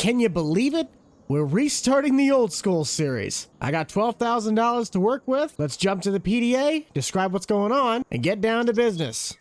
Can you believe it? We're restarting the old school series. I got $12,000 to work with. Let's jump to the PDA, describe what's going on, and get down to business.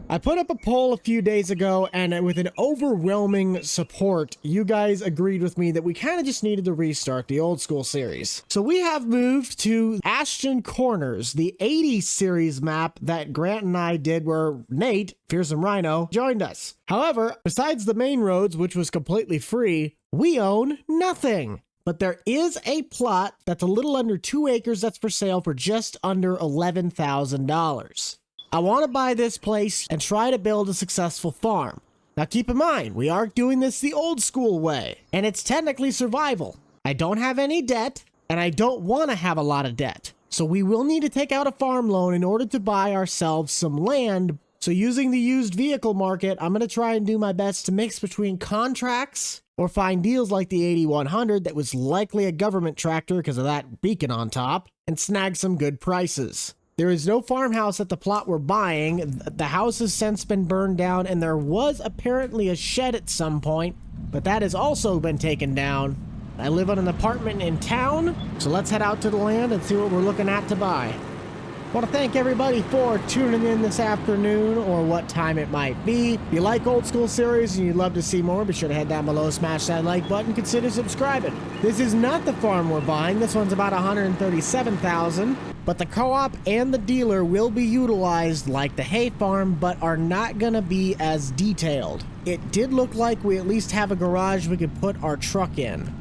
I put up a poll a few days ago, and with an overwhelming support, you guys agreed with me that we kind of just needed to restart the old school series. So we have moved to Ashton Corners, the 80s series map that Grant and I did where Nate, Fearsome Rhino, joined us. However, besides the main roads, which was completely free, we own nothing. But there is a plot that's a little under 2 acres that's for sale for just under $11,000. I want to buy this place and try to build a successful farm. Now keep in mind, we are doing this the old school way, and it's technically survival. I don't have any debt, and I don't want to have a lot of debt. So we will need to take out a farm loan in order to buy ourselves some land. So using the used vehicle market, I'm going to try and do my best to mix between contracts or find deals like the 8100 that was likely a government tractor because of that beacon on top, and snag some good prices. There is no farmhouse at the plot we're buying. The house has since been burned down, and there was apparently a shed at some point, but that has also been taken down. I live in an apartment in town, so let's head out to the land and see what we're looking at to buy. I want to thank everybody for tuning in this afternoon, or what time it might be. If you like old school series and you'd love to see more, be sure to head down below, smash that like button, consider subscribing. This is not the farm we're buying. This one's about $137,000, but the co-op and the dealer will be utilized like the hay farm, but are not gonna be as detailed. It did look like we at least have a garage we could put our truck in,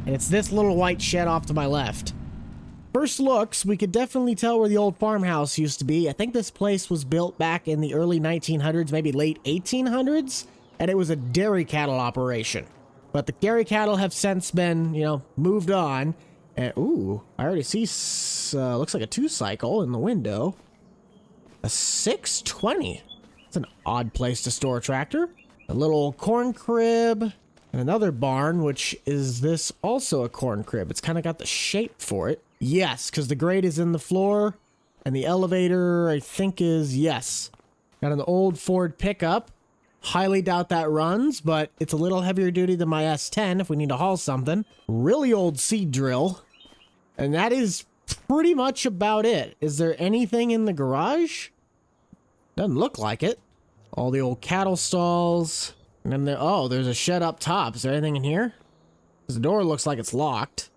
and it's this little white shed off to my left. First looks, we could definitely tell where the old farmhouse used to be. I think this place was built back in the early 1900s, maybe late 1800s, and it was a dairy cattle operation. But the dairy cattle have since been, moved on. And, ooh, I already see, looks like a 2-cycle in the window. A 620. That's an odd place to store a tractor. A little corn crib, and another barn, which is this also a corn crib. It's kind of got the shape for it. Yes, because the grate is in the floor, and the elevator, I think, is, yes. Got an old Ford pickup. Highly doubt that runs, but it's a little heavier duty than my S10 if we need to haul something. Really old seed drill. And that is pretty much about it. Is there anything in the garage? Doesn't look like it. All the old cattle stalls. And then there's a shed up top. Is there anything in here? Because the door looks like it's locked.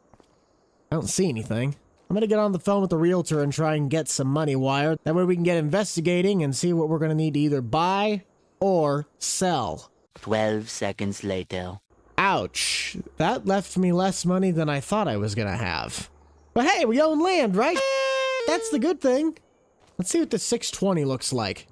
I don't see anything. I'm going to get on the phone with the realtor and try and get some money wired. That way we can get investigating and see what we're going to need to either buy or sell. 12 seconds later. Ouch. That left me less money than I thought I was going to have. But hey, we own land, right? That's the good thing. Let's see what the 620 looks like.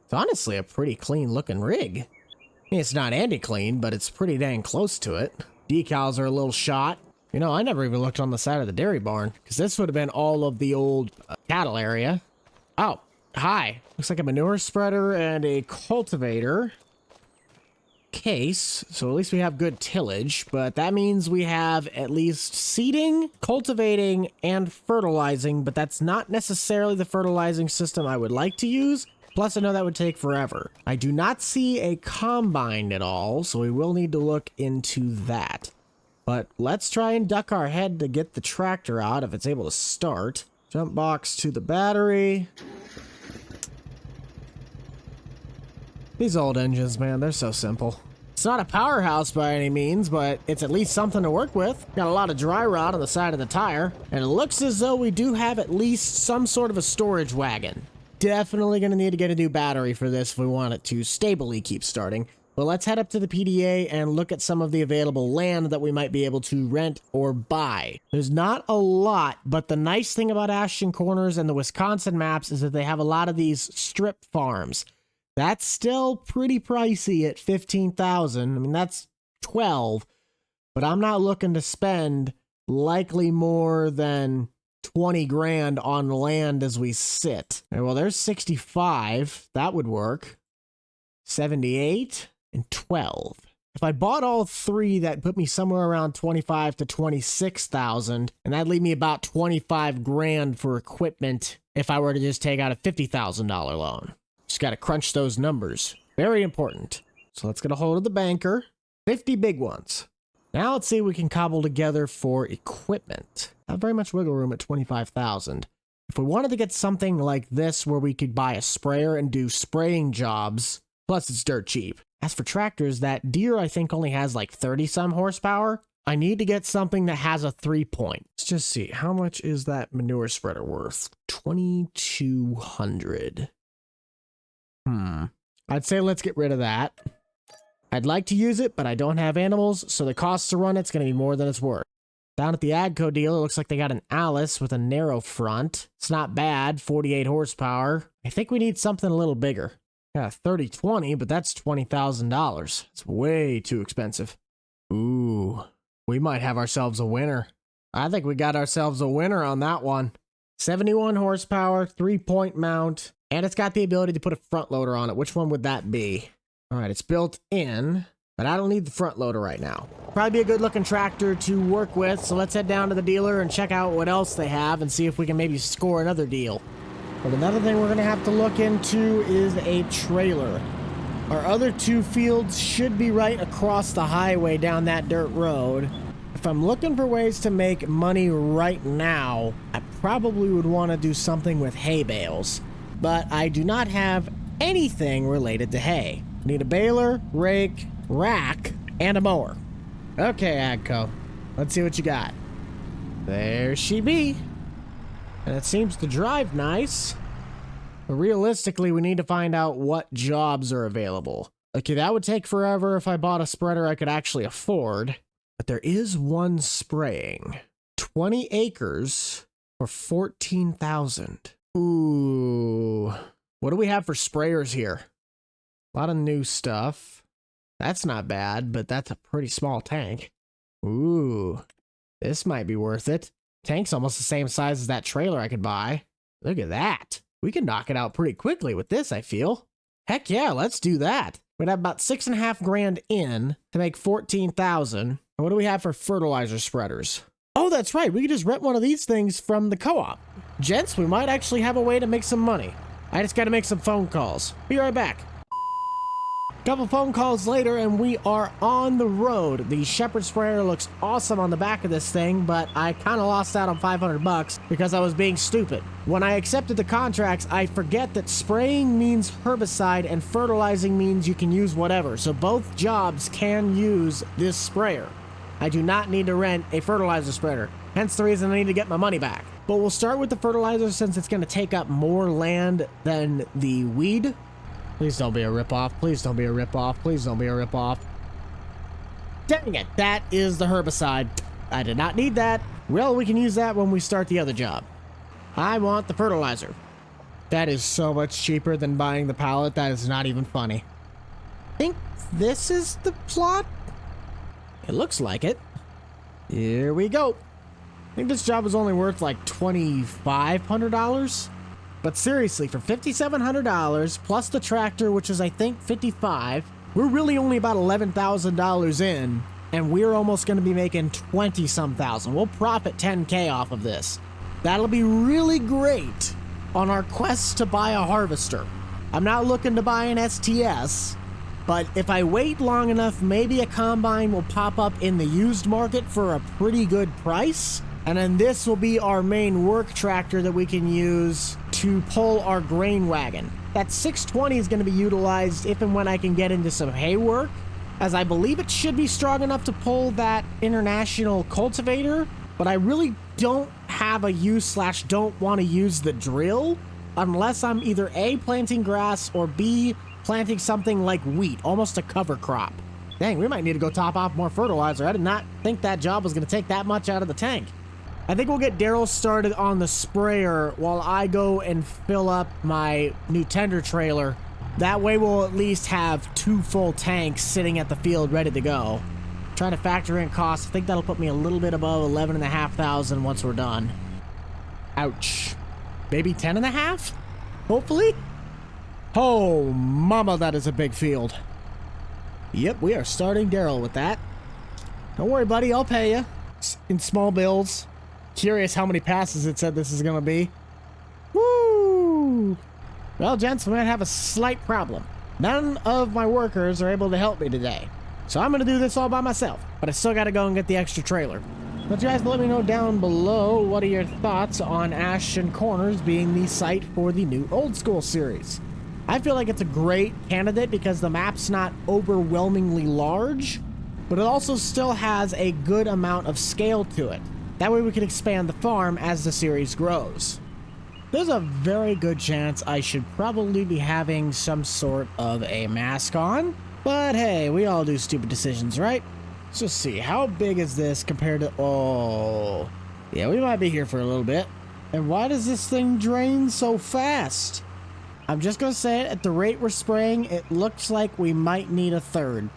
It's honestly a pretty clean looking rig. I mean, it's not anti-clean, but it's pretty dang close to it. Decals are a little shot. I never even looked on the side of the dairy barn, because this would have been all of the old cattle area. Oh, hi. Looks like a manure spreader and a cultivator case. So at least we have good tillage, but that means we have at least seeding, cultivating, and fertilizing, but that's not necessarily the fertilizing system I would like to use. Plus, I know that would take forever. I do not see a combine at all, so we will need to look into that. But let's try and duck our head to get the tractor out if it's able to start. Jump box to the battery. These old engines, man, they're so simple. It's not a powerhouse by any means, but it's at least something to work with. Got a lot of dry rot on the side of the tire, and it looks as though we do have at least some sort of a storage wagon. Definitely going to need to get a new battery for this if we want it to stably keep starting. But let's head up to the PDA and look at some of the available land that we might be able to rent or buy. There's not a lot, but the nice thing about Ashton Corners and the Wisconsin maps is that they have a lot of these strip farms. That's still pretty pricey at $15,000. I mean, that's 12, but I'm not looking to spend likely more than 20 grand on land as we sit. Okay, well, there's 65. That would work. 78 and 12. If I bought all three, that put me somewhere around 25 to 26,000, and that'd leave me about 25 grand for equipment if I were to just take out a $50,000 loan. Just got to crunch those numbers. Very important. So let's get a hold of the banker. 50 big ones. Now let's see what we can cobble together for equipment. Not very much wiggle room at 25,000. If we wanted to get something like this where we could buy a sprayer and do spraying jobs, plus it's dirt cheap. As for tractors, that Deere I think only has like 30 some horsepower. I need to get something that has a 3-point. Let's just see. How much is that manure spreader worth? 2,200. I'd say let's get rid of that. I'd like to use it, but I don't have animals, so the cost to run it's going to be more than it's worth. Down at the Agco dealer, it looks like they got an Alice with a narrow front. It's not bad, 48 horsepower. I think we need something a little bigger. Yeah, 3020, but that's $20,000. It's way too expensive. Ooh, we might have ourselves a winner. I think we got ourselves a winner on that one. 71 horsepower, 3-point mount, and it's got the ability to put a front loader on it. Which one would that be? All right, it's built in, but I don't need the front loader right now. Probably be a good looking tractor to work with, so let's head down to the dealer and check out what else they have and see if we can maybe score another deal. But another thing we're going to have to look into is a trailer. Our other 2 fields should be right across the highway down that dirt road. If I'm looking for ways to make money right now, I probably would want to do something with hay bales. But I do not have anything related to hay. Need a baler, rake, rack, and a mower. Okay, Agco. Let's see what you got. There she be. And it seems to drive nice. But realistically, we need to find out what jobs are available. Okay, that would take forever if I bought a spreader I could actually afford. But there is one spraying. 20 acres for 14,000. Ooh. What do we have for sprayers here? A lot of new stuff. That's not bad, but that's a pretty small tank. Ooh. This might be worth it. Tank's almost the same size as that trailer I could buy. Look at that. We can knock it out pretty quickly with this, I feel. Heck yeah, let's do that. We'd have about 6.5 grand in to make 14,000. And what do we have for fertilizer spreaders? Oh, that's right. We could just rent one of these things from the co-op. Gents, we might actually have a way to make some money. I just got to make some phone calls. Be right back. Couple phone calls later and we are on the road. The Shepherd sprayer looks awesome on the back of this thing, but I kind of lost out on 500 bucks because I was being stupid. When I accepted the contracts, I forget that spraying means herbicide and fertilizing means you can use whatever. So both jobs can use this sprayer. I do not need to rent a fertilizer spreader. Hence the reason I need to get my money back. But we'll start with the fertilizer since it's going to take up more land than the weed. Please don't be a ripoff. Please don't be a ripoff. Please don't be a ripoff. Dang it. That is the herbicide. I did not need that. Well, we can use that when we start the other job. I want the fertilizer. That is so much cheaper than buying the pallet. That is not even funny. I think this is the plot. It looks like it. Here we go. I think this job is only worth like $2,500. But seriously, for $5,700 plus the tractor, which is I think $55,000, we're really only about $11,000 in, and we're almost going to be making 20-some thousand. We'll profit 10K off of this. That'll be really great on our quest to buy a harvester. I'm not looking to buy an STS, but if I wait long enough, maybe a combine will pop up in the used market for a pretty good price. And then this will be our main work tractor that we can use to pull our grain wagon. That 620 is going to be utilized if and when I can get into some hay work, as I believe it should be strong enough to pull that international cultivator, but I really don't have a use/don't want to use the drill unless I'm either A, planting grass, or B, planting something like wheat, almost a cover crop. Dang, we might need to go top off more fertilizer. I did not think that job was going to take that much out of the tank. I think we'll get Daryl started on the sprayer while I go and fill up my new tender trailer. That way we'll at least have 2 full tanks sitting at the field ready to go. Trying to factor in costs. I think that'll put me a little bit above 11,500 once we're done. Ouch. Maybe 10.5? Hopefully? Oh, mama, that is a big field. Yep, we are starting Daryl with that. Don't worry, buddy, I'll pay you. In small bills. Curious how many passes it said this is gonna be. Woo! Well, gents, we might have a slight problem. None of my workers are able to help me today. So I'm going to do this all by myself, but I still got to go and get the extra trailer. But you guys let me know down below, what are your thoughts on Ashton Corners being the site for the new Old School series? I feel like it's a great candidate because the map's not overwhelmingly large, but it also still has a good amount of scale to it. That way we can expand the farm as the series grows. There's a very good chance I should probably be having some sort of a mask on, but hey, we all do stupid decisions, right? Let's just see, how big is this compared to... Oh, yeah, we might be here for a little bit. And why does this thing drain so fast? I'm just gonna say it, at the rate we're spraying, it looks like we might need a third.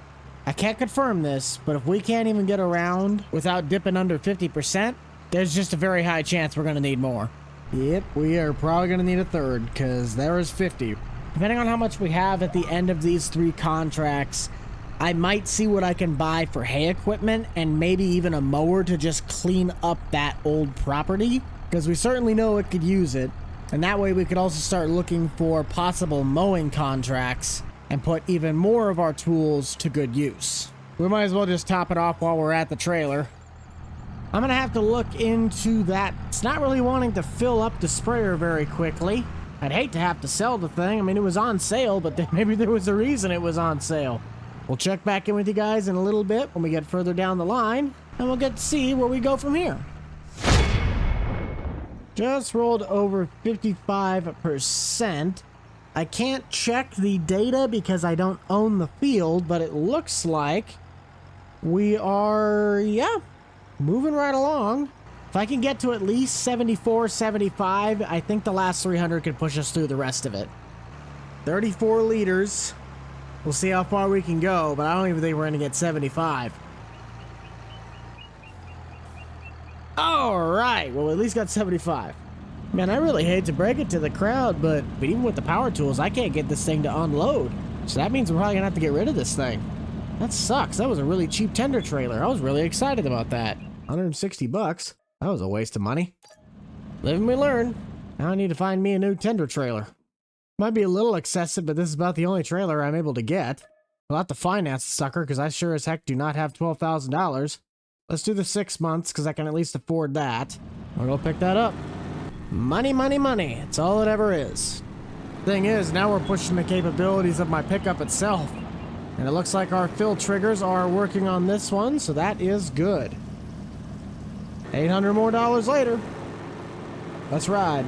I can't confirm this, but if we can't even get around without dipping under 50%, there's just a very high chance we're gonna need more. Yep, we are probably gonna need a third, because there is 50. Depending on how much we have at the end of these 3 contracts, I might see what I can buy for hay equipment and maybe even a mower to just clean up that old property, because we certainly know it could use it. And that way we could also start looking for possible mowing contracts and put even more of our tools to good use. We might as well just top it off while we're at the trailer. I'm gonna have to look into that. It's not really wanting to fill up the sprayer very quickly. I'd hate to have to sell the thing. I mean, it was on sale, but maybe there was a reason it was on sale. We'll check back in with you guys in a little bit when we get further down the line, and we'll get to see where we go from here. Just rolled over 55%. I can't check the data because I don't own the field, but it looks like we are, yeah, moving right along. If I can get to at least 74, 75, I think the last 300 could push us through the rest of it. 34 liters. We'll see how far we can go, but I don't even think we're going to get 75. All right, well, we at least got 75. Man, I really hate to break it to the crowd, but even with the power tools, I can't get this thing to unload. So that means we're probably going to have to get rid of this thing. That sucks. That was a really cheap tender trailer. I was really excited about that. 160 bucks. That was a waste of money. Live and we learn. Now I need to find me a new tender trailer. Might be a little excessive, but this is about the only trailer I'm able to get. I'll have to finance the sucker, because I sure as heck do not have $12,000. Let's do the 6 months, because I can at least afford that. We're gonna pick that up. Money, money, money. It's all it ever is. Thing is, now we're pushing the capabilities of my pickup itself. And it looks like our fill triggers are working on this one, so that is good. $800 more later. Let's ride.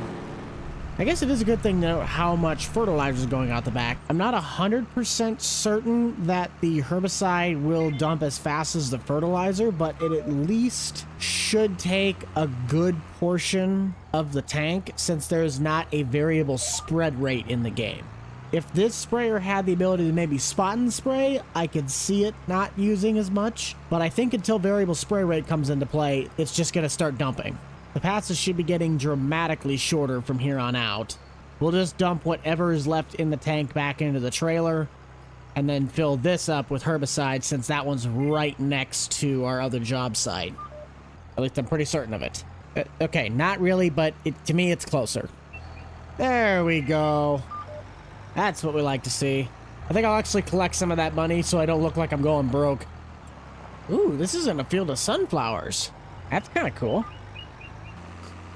I guess it is a good thing to know how much fertilizer is going out the back. I'm not 100% certain that the herbicide will dump as fast as the fertilizer, but it at least should take a good portion of the tank since there's not a variable spread rate in the game. If this sprayer had the ability to maybe spot and spray, I could see it not using as much, but I think until variable spray rate comes into play, it's just going to start dumping. The passes should be getting dramatically shorter from here on out. We'll just dump whatever is left in the tank back into the trailer, and then fill this up with herbicide since that one's right next to our other job site. At least I'm pretty certain of it. Okay, not really, but to me it's closer. There we go. That's what we like to see. I think I'll actually collect some of that money so I don't look like I'm going broke. Ooh, this is in a field of sunflowers. That's kind of cool.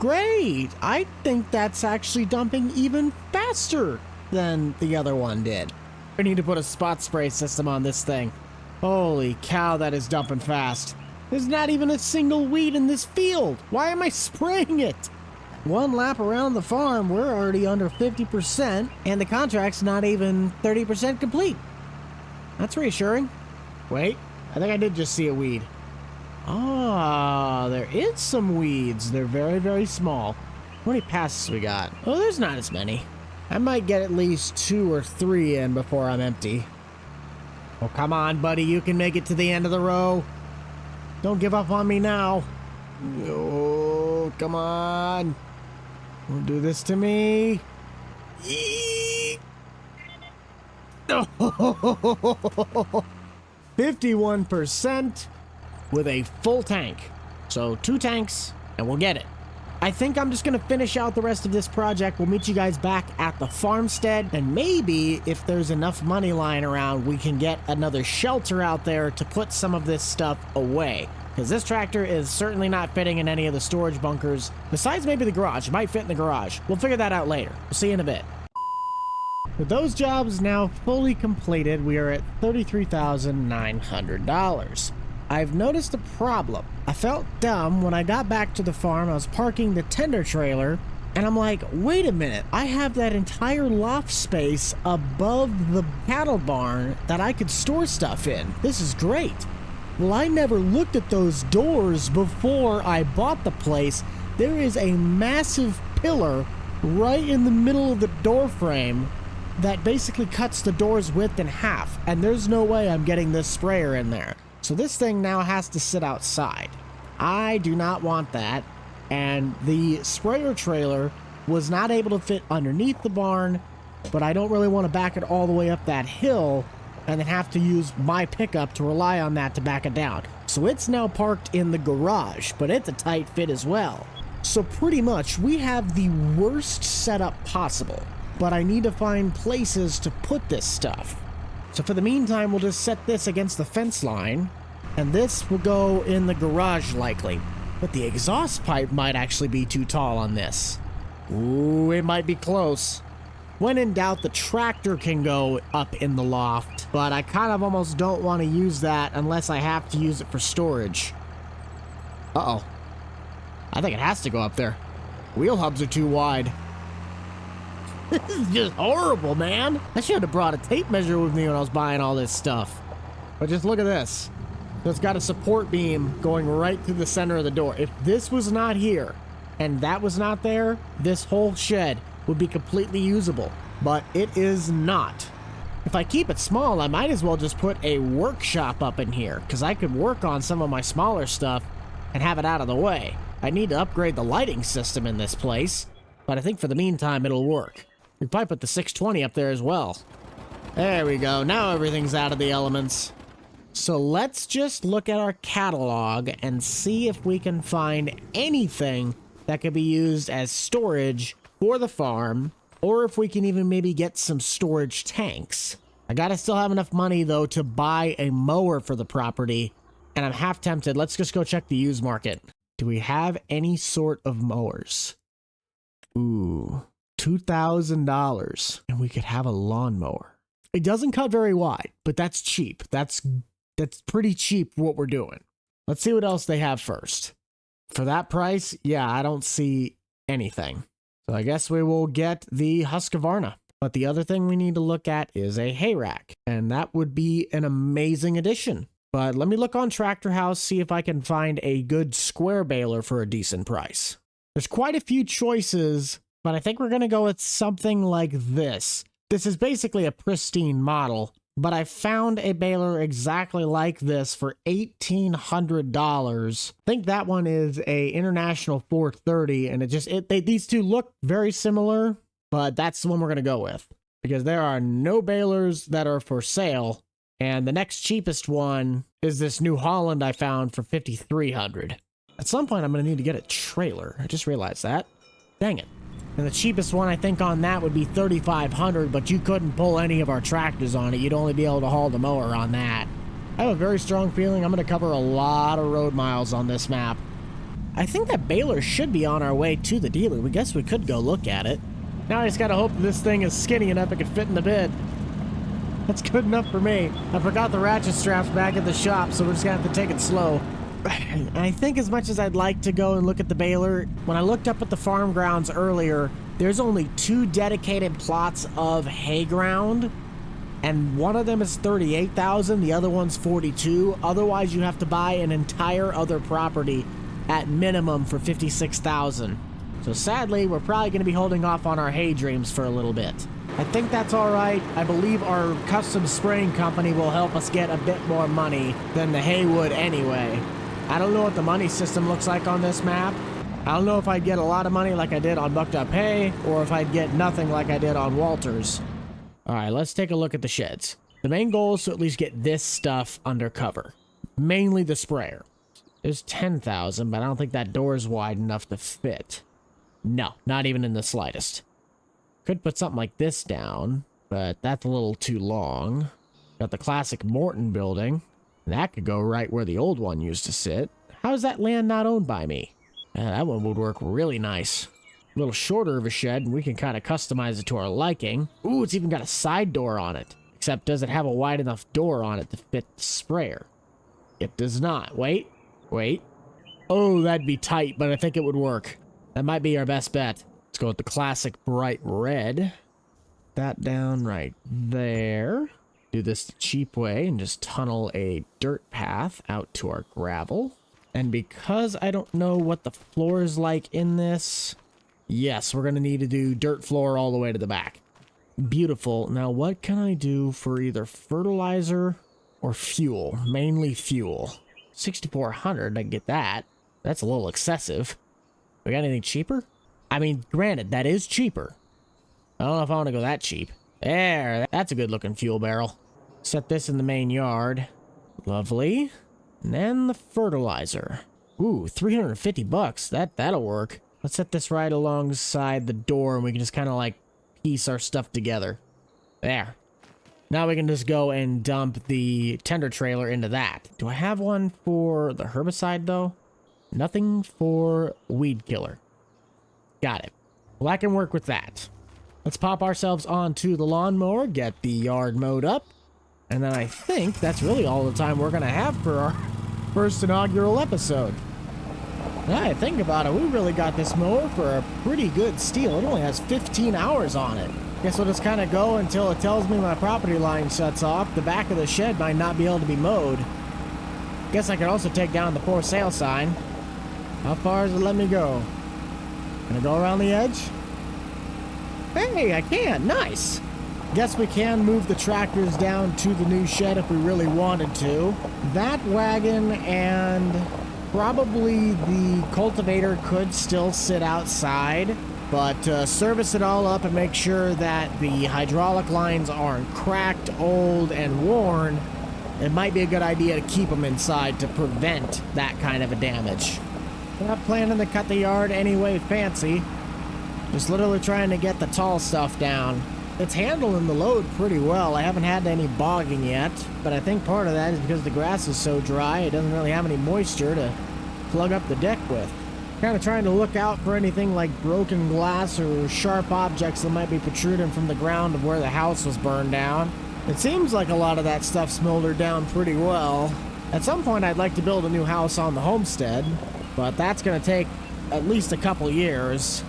Great! I think that's actually dumping even faster than the other one did. We need to put a spot spray system on this thing. Holy cow, that is dumping fast. There's not even a single weed in this field. Why am I spraying it? One lap around the farm, we're already under 50%, and the contract's not even 30% complete. That's reassuring. Wait, I think I did just see a weed. Ah, there is some weeds. They're very, very small. How many passes we got? Oh, there's not as many. I might get at least 2 or 3 in before I'm empty. Oh, come on, buddy. You can make it to the end of the row. Don't give up on me now. Oh, come on. Don't do this to me. Eee! Oh, 51%. With a full tank. So 2 tanks, and we'll get it. I think I'm just going to finish out the rest of this project. We'll meet you guys back at the farmstead, and maybe if there's enough money lying around, we can get another shelter out there to put some of this stuff away. Because this tractor is certainly not fitting in any of the storage bunkers, besides maybe the garage. It might fit in the garage. We'll figure that out later. We'll see you in a bit. With those jobs now fully completed, we are at $33,900. I've noticed a problem. I felt dumb when I got back to the farm. I was parking the tender trailer, and I'm like, wait a minute. I have that entire loft space above the cattle barn that I could store stuff in. This is great. Well, I never looked at those doors before I bought the place. There is a massive pillar right in the middle of the door frame that basically cuts the door's width in half, and there's no way I'm getting this sprayer in there. So this thing now has to sit outside. I do not want that, and the sprayer trailer was not able to fit underneath the barn, but I don't really want to back it all the way up that hill and then have to use my pickup to rely on that to back it down. So it's now parked in the garage, but it's a tight fit as well. So pretty much we have the worst setup possible, but I need to find places to put this stuff. So for the meantime, we'll just set this against the fence line, and this will go in the garage likely. But the exhaust pipe might actually be too tall on this. Ooh, it might be close. When in doubt, the tractor can go up in the loft, but I kind of almost don't want to use that unless I have to use it for storage. Uh-oh. I think it has to go up there. Wheel hubs are too wide. This is just horrible, man. I should have brought a tape measure with me when I was buying all this stuff. But just look at this. So it's got a support beam going right through the center of the door. If this was not here and that was not there, this whole shed would be completely usable. But it is not. If I keep it small, I might as well just put a workshop up in here, because I could work on some of my smaller stuff and have it out of the way. I need to upgrade the lighting system in this place, but I think for the meantime it'll work. We probably put the 620 up there as well. There we go. Now everything's out of the elements. So let's just look at our catalog and see if we can find anything that could be used as storage for the farm, or if we can even maybe get some storage tanks. I gotta still have enough money though to buy a mower for the property, and I'm half tempted. Let's just go check the used market. Do we have any sort of mowers? Ooh. $2,000, and we could have a lawnmower. It doesn't cut very wide, but that's cheap. That's pretty cheap for what we're doing. Let's see what else they have first. For that price, yeah, I don't see anything. So I guess we will get the Husqvarna. But the other thing we need to look at is a hay rack, and that would be an amazing addition. But let me look on Tractor House, see if I can find a good square baler for a decent price. There's quite a few choices, but I think we're going to go with something like this. This is basically a pristine model, but I found a baler exactly like this for $1,800. I think that one is a International 430, and these two look very similar, but that's the one we're going to go with, because there are no balers that are for sale, and the next cheapest one is this new Holland I found for $5,300. At some point, I'm going to need to get a trailer. I just realized that. Dang it. And the cheapest one I think on that would be $3,500, but you couldn't pull any of our tractors on it. You'd only be able to haul the mower on that. I have a very strong feeling I'm going to cover a lot of road miles on this map. I think that baler should be on our way to the dealer. We guess we could go look at it. Now I just got to hope this thing is skinny enough it can fit in the bed. That's good enough for me. I forgot the ratchet straps back at the shop, so we're just going to have to take it slow. I think as much as I'd like to go and look at the baler, when I looked up at the farm grounds earlier, there's only 2 dedicated plots of hay ground, and one of them is $38,000, the other one's $42,000. Otherwise, you have to buy an entire other property at minimum for $56,000. So sadly, we're probably going to be holding off on our hay dreams for a little bit. I think that's all right. I believe our custom spraying company will help us get a bit more money than the hay would anyway. I don't know what the money system looks like on this map. I don't know if I'd get a lot of money like I did on Bucked Up Hay, or if I'd get nothing like I did on Walters. Alright, let's take a look at the sheds. The main goal is to at least get this stuff under cover. Mainly the sprayer. There's $10,000, but I don't think that door is wide enough to fit. No, not even in the slightest. Could put something like this down, but that's a little too long. Got the classic Morton building. That could go right where the old one used to sit. How's that land not owned by me? That one would work really nice. A little shorter of a shed, and we can kind of customize it to our liking. Ooh, it's even got a side door on it. Except, does it have a wide enough door on it to fit the sprayer? It does not. Wait. Oh, that'd be tight, but I think it would work. That might be our best bet. Let's go with the classic bright red. That down right there. Do this the cheap way and just tunnel a dirt path out to our gravel. And because I don't know what the floor is like in this, yes, we're going to need to do dirt floor all the way to the back. Beautiful. Now, what can I do for either fertilizer or fuel? Mainly fuel. 6,400, I can get that. That's a little excessive. We got anything cheaper? I mean, granted, that is cheaper. I don't know if I want to go that cheap. There, that's a good looking fuel barrel. Set this in the main yard. Lovely. And then the fertilizer. Ooh, 350 bucks. That'll work. Let's set this right alongside the door and we can just kind of like piece our stuff together. There. Now we can just go and dump the tender trailer into that. Do I have one for the herbicide though? Nothing for weed killer. Got it. Well, I can work with that. Let's pop ourselves onto the lawnmower, get the yard mowed up, and then I think that's really all the time we're going to have for our first inaugural episode. Now I think about it, we really got this mower for a pretty good steal. It only has 15 hours on it. Guess we'll just kind of go until it tells me my property line shuts off. The back of the shed might not be able to be mowed. Guess I could also take down the for sale sign. How far does it let me go? Can I go around the edge? Hey, I can. Nice. Guess we can move the tractors down to the new shed if we really wanted to. That wagon and probably the cultivator could still sit outside, but service it all up and make sure that the hydraulic lines aren't cracked, old, and worn. It might be a good idea to keep them inside to prevent that kind of a damage. I'm not planning to cut the yard anyway fancy. Just literally trying to get the tall stuff down. It's handling the load pretty well. I haven't had any bogging yet, but I think part of that is because the grass is so dry, it doesn't really have any moisture to plug up the deck with. Kind of trying to look out for anything like broken glass or sharp objects that might be protruding from the ground of where the house was burned down. It seems like a lot of that stuff smoldered down pretty well. At some point, I'd like to build a new house on the homestead, but that's going to take at least a couple years.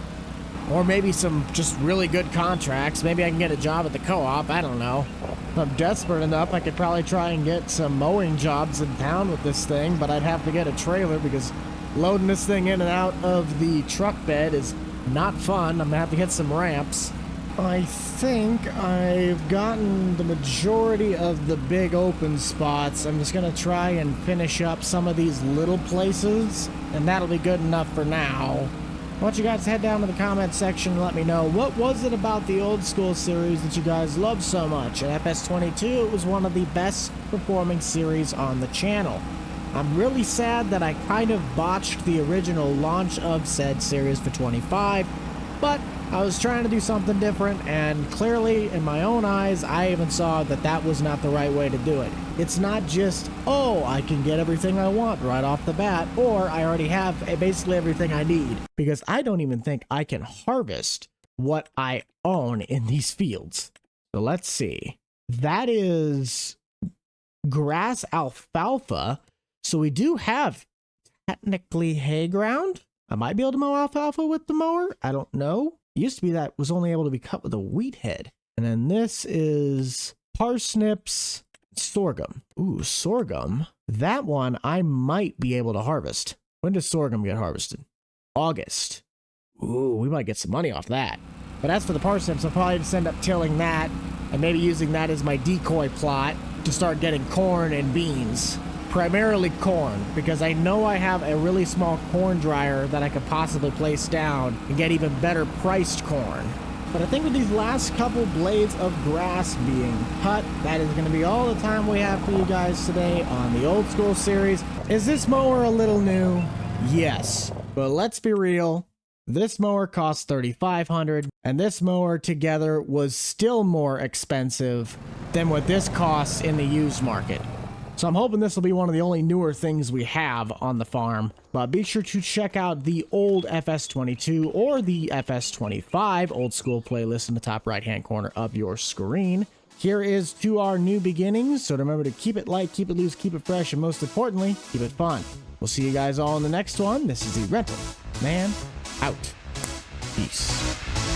Or maybe some just really good contracts. Maybe I can get a job at the co-op. I don't know. If I'm desperate enough, I could probably try and get some mowing jobs in town with this thing, but I'd have to get a trailer because loading this thing in and out of the truck bed is not fun. I'm going to have to get some ramps. I think I've gotten the majority of the big open spots. I'm just going to try and finish up some of these little places, and that'll be good enough for now. Why don't you guys head down to the comment section and let me know what was it about the old school series that you guys loved so much. At FS22, it was one of the best performing series on the channel. I'm really sad that I kind of botched the original launch of said series for 25, but I was trying to do something different, and clearly, in my own eyes, I even saw that that was not the right way to do it. It's not just, oh, I can get everything I want right off the bat, or I already have basically everything I need, because I don't even think I can harvest what I own in these fields. So let's see. That is grass alfalfa, so we do have technically hay ground. I might be able to mow alfalfa with the mower. I don't know. It used to be that was only able to be cut with a wheat head. And then this is parsnips, sorghum. Ooh, sorghum. That one I might be able to harvest. When does sorghum get harvested? August. Ooh, we might get some money off that. But as for the parsnips, I'll probably just end up tilling that and maybe using that as my decoy plot to start getting corn and beans. Primarily corn, because I know I have a really small corn dryer that I could possibly place down and get even better priced corn. But I think with these last couple blades of grass being cut, that is going to be all the time we have for you guys today on the old school series. Is this mower a little new? Yes, but let's be real. This mower cost $3,500, and this mower together was still more expensive than what this costs in the used market. So I'm hoping this will be one of the only newer things we have on the farm. But be sure to check out the old FS22 or the FS25 old school playlist in the top right hand corner of your screen. Here is to our new beginnings. So remember to keep it light, keep it loose, keep it fresh, and most importantly, keep it fun. We'll see you guys all in the next one. This is the Rental Man out. Peace.